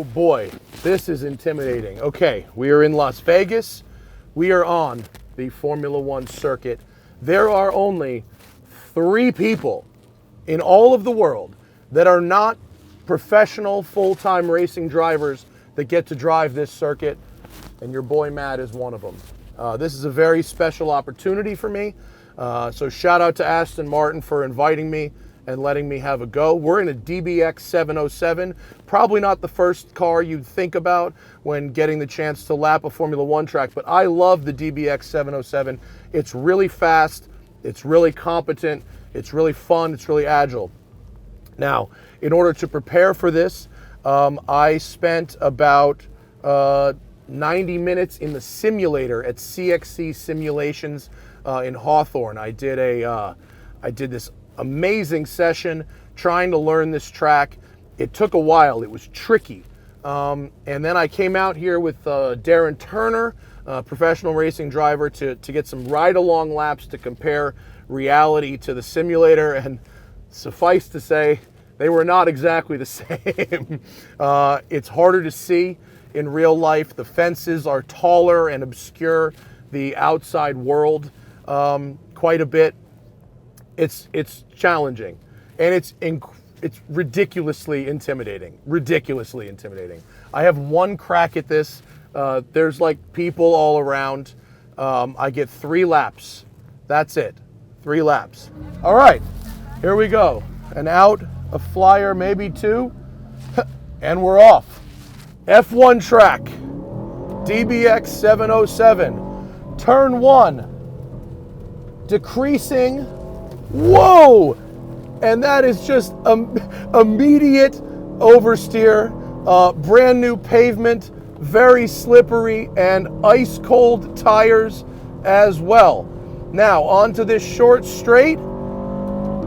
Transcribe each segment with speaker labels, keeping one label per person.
Speaker 1: Oh boy, this is intimidating. Okay, we are in Las Vegas. We are on the Formula One circuit. There are only 3 people in all of the world that are not professional full-time racing drivers that get to drive this circuit, and your boy Matt is one of them. This is a very special opportunity for me. So shout out to Aston Martin for inviting me and letting me have a go. We're in a DBX 707, probably not the first car you'd think about when getting the chance to lap a Formula One track, but I love the DBX 707. It's really fast, it's really competent, it's really fun, it's really agile. Now, in order to prepare for this, I spent about 90 minutes in the simulator at CXC Simulations in Hawthorne. I did this amazing session trying to learn this track. It took a while. It was tricky. And then I came out here with Darren Turner, a professional racing driver, to get some ride-along laps to compare reality to the simulator. And suffice to say, they were not exactly the same. It's harder to see in real life. The fences are taller and obscure the outside world quite a bit. It's challenging, and it's ridiculously intimidating. Ridiculously intimidating. I have one crack at this. There's like people all around. I get 3 laps. That's it. 3 laps. All right, here we go. And out, a flyer, maybe 2, and we're off. F1 track, DBX 707, turn 1, decreasing. Whoa! And that is just immediate oversteer, brand new pavement, very slippery, and ice cold tires as well. Now, onto this short straight.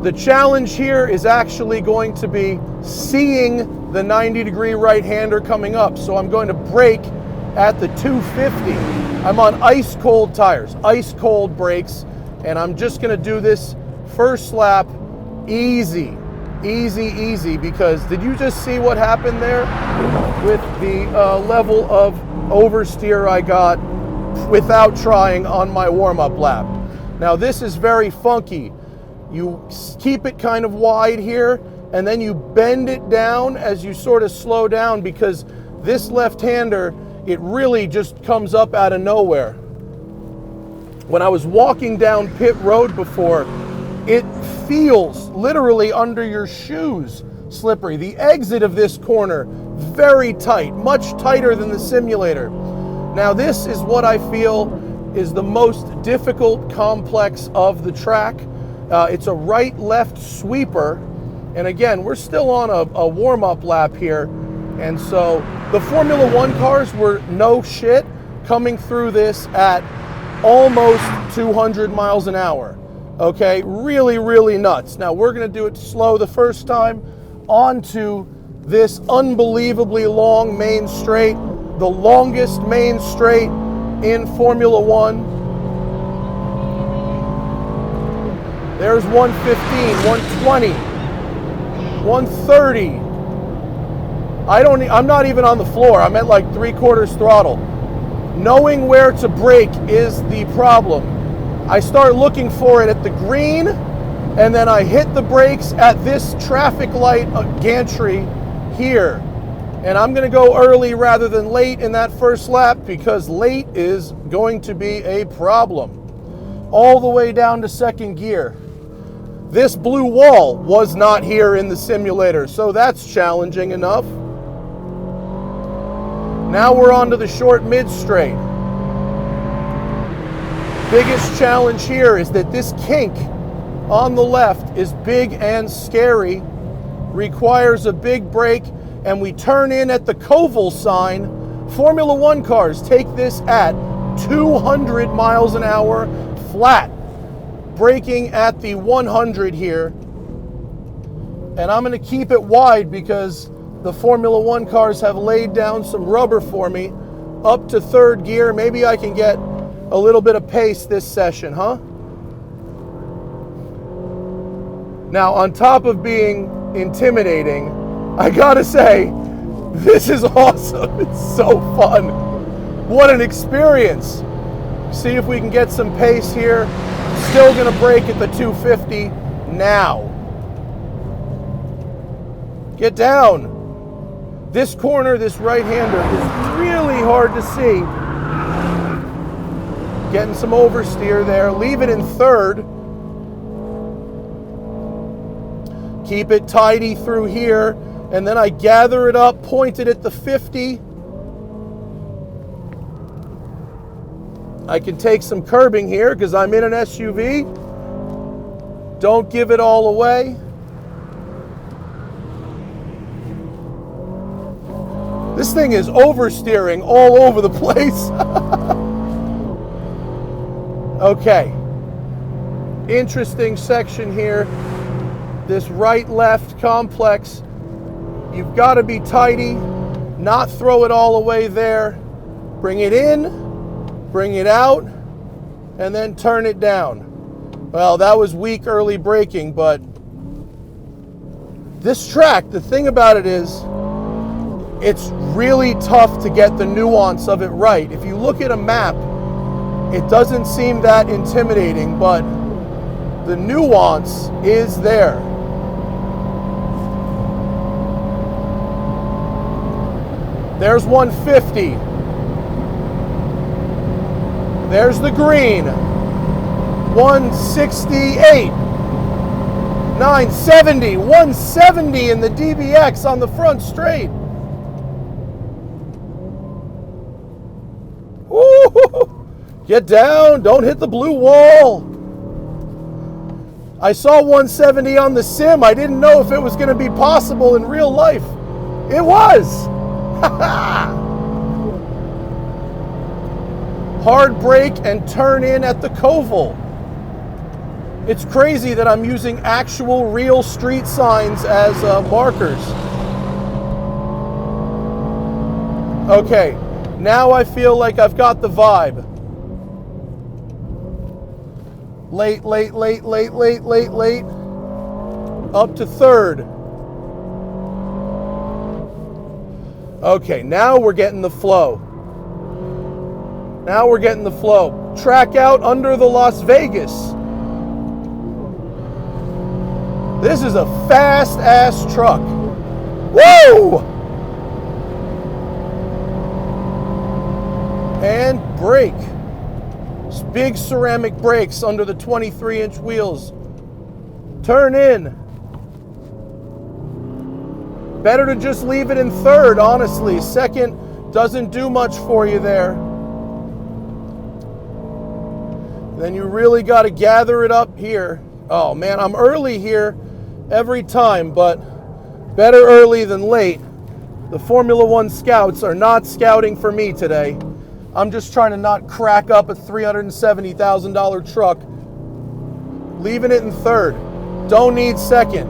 Speaker 1: The challenge here is actually going to be seeing the 90-degree right-hander coming up. So I'm going to brake at the 250. I'm on ice cold tires, ice cold brakes, and I'm just going to do this first lap easy, because did you just see what happened there with the level of oversteer I got without trying on my warm-up lap? Now this is very funky. You keep it kind of wide here, and then you bend it down as you sort of slow down, because this left-hander, it really just comes up out of nowhere. When I was walking down pit road before, it feels literally under your shoes slippery. The exit of this corner, very tight, much tighter than the simulator. Now this is what I feel is the most difficult complex of the track. It's a right-left sweeper, and again, we're still on a warm-up lap here, and so the Formula One cars were no shit coming through this at almost 200 miles an hour. Okay, really, really nuts. Now we're gonna do it slow the first time onto this unbelievably long main straight, the longest main straight in Formula One. There's 115, 120, 130. I'm not even on the floor. I'm at like 3/4 throttle. Knowing where to brake is the problem. I start looking for it at the green, and then I hit the brakes at this traffic light gantry here. And I'm gonna go early rather than late in that first lap, because late is going to be a problem. All the way down to 2nd gear. This blue wall was not here in the simulator, so that's challenging enough. Now we're on to the short mid-straight. Biggest challenge here is that this kink on the left is big and scary, requires a big brake, and we turn in at the Koval sign. Formula One cars take this at 200 miles an hour flat, braking at the 100 here. And I'm gonna keep it wide because the Formula One cars have laid down some rubber for me up to 3rd gear. Maybe I can get a little bit of pace this session, huh? Now, on top of being intimidating, I gotta say, This is awesome. It's so fun. What an experience. See if we can get some pace here. Still going to brake at the 250 now. Get down. This corner, this right-hander is really hard to see. Getting some oversteer there. Leave it in third. Keep it tidy through here. And then I gather it up, point it at the 50. I can take some curbing here because I'm in an SUV. Don't give it all away. This thing is oversteering all over the place. Okay. Interesting section here. This right-left complex. You've got to be tidy, not throw it all away there. Bring it in, bring it out, and then turn it down. Well, that was weak early braking, but this track, the thing about it is, it's really tough to get the nuance of it right. If you look at a map, it doesn't seem that intimidating, but the nuance is there. There's 150. There's the green. 168. 970. 170 in the DBX on the front straight. Woo! Get down. Don't hit the blue wall. I saw 170 on the sim. I didn't know if it was going to be possible in real life. It was. Hard brake and turn in at the Koval. It's crazy that I'm using actual real street signs as markers. Okay, now I feel like I've got the vibe. Late. Up to third. Okay, now we're getting the flow. Track out under the Las Vegas. This is a fast-ass truck. Whoa! And brake. Big ceramic brakes under the 23-inch wheels. Turn in. Better to just leave it in third, honestly. Second doesn't do much for you there. Then you really got to gather it up here. Oh man, I'm early here every time, but better early than late. The Formula One scouts are not scouting for me today. I'm just trying to not crack up a $370,000 truck. Leaving it in third. Don't need second.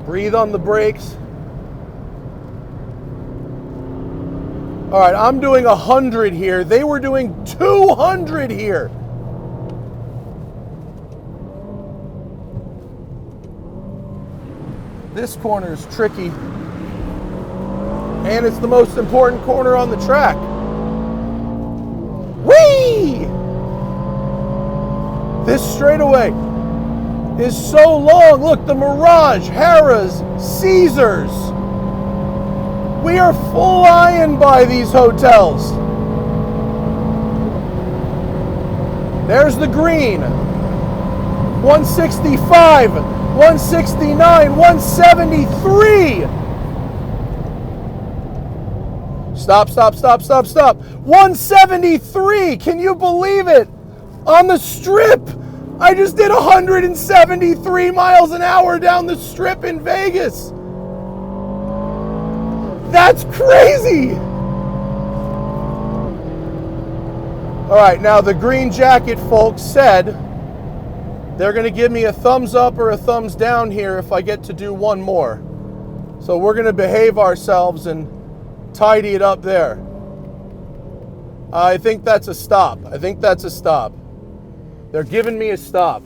Speaker 1: Breathe on the brakes. All right, I'm doing 100 here. They were doing 200 here. This corner is tricky. And it's the most important corner on the track. Whee! This straightaway is so long. Look, the Mirage, Harrah's, Caesars. We are flying by these hotels. There's the green. 165, 169, 173. Stop. 173. Can you believe it? On the strip. I just did 173 miles an hour down the strip in Vegas. That's crazy. All right, now the green jacket folks said they're going to give me a thumbs up or a thumbs down here if I get to do one more. So we're going to behave ourselves and tidy it up there. I think that's a stop. They're giving me a stop.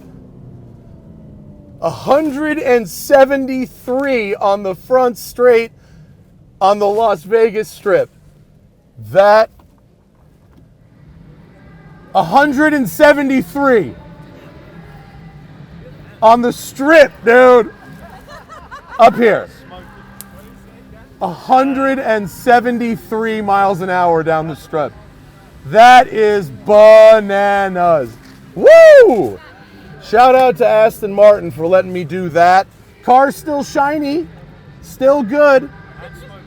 Speaker 1: 173 on the front straight on the Las Vegas Strip. That 173 on the Strip, dude. Up here. 173 miles an hour down the Strip. That is bananas. Woo! Shout out to Aston Martin for letting me do that. Car's still shiny, still good.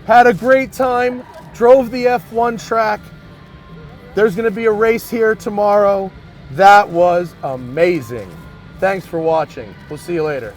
Speaker 1: Had a great time. Drove the F1 track. There's going to be a race here tomorrow. That was amazing. Thanks for watching. We'll see you later.